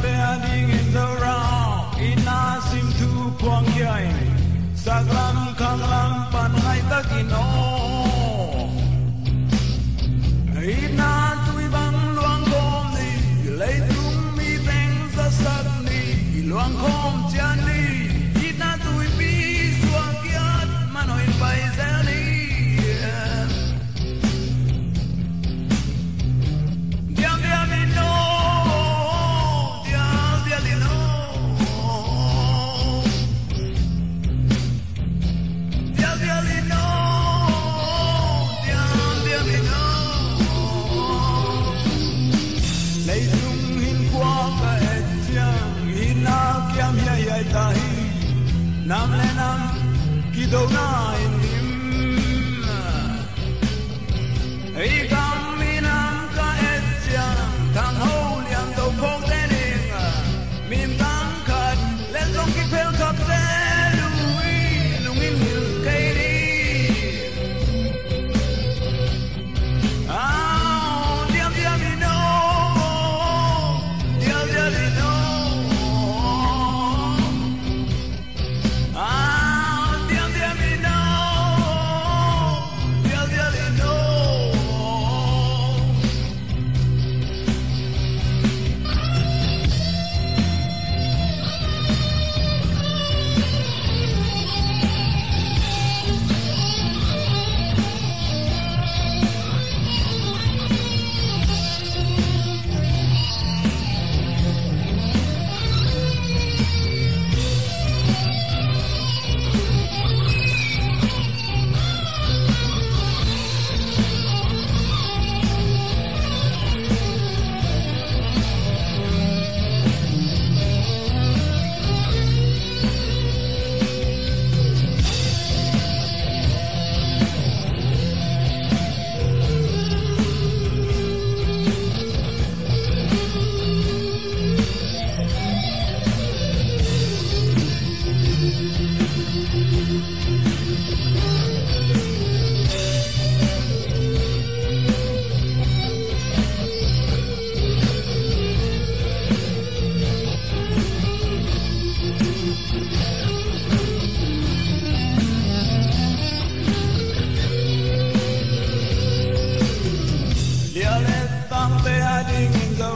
standing in the round, inasim tu puang yai, saglam kanglam panai takino. Ina tui bang luang kom ni, lei tum mi beng sa sat ni, luang kom jan ni, ina tui pi suang kiat manoi pai zel ni. Nam le nam ki do na in him hey kam mi nam ka et chang thang ho liang do phong te ning min tang khat le long ki phel khap se lui lung in hil kai di diam diam mi no diam diam mi no Hiding in the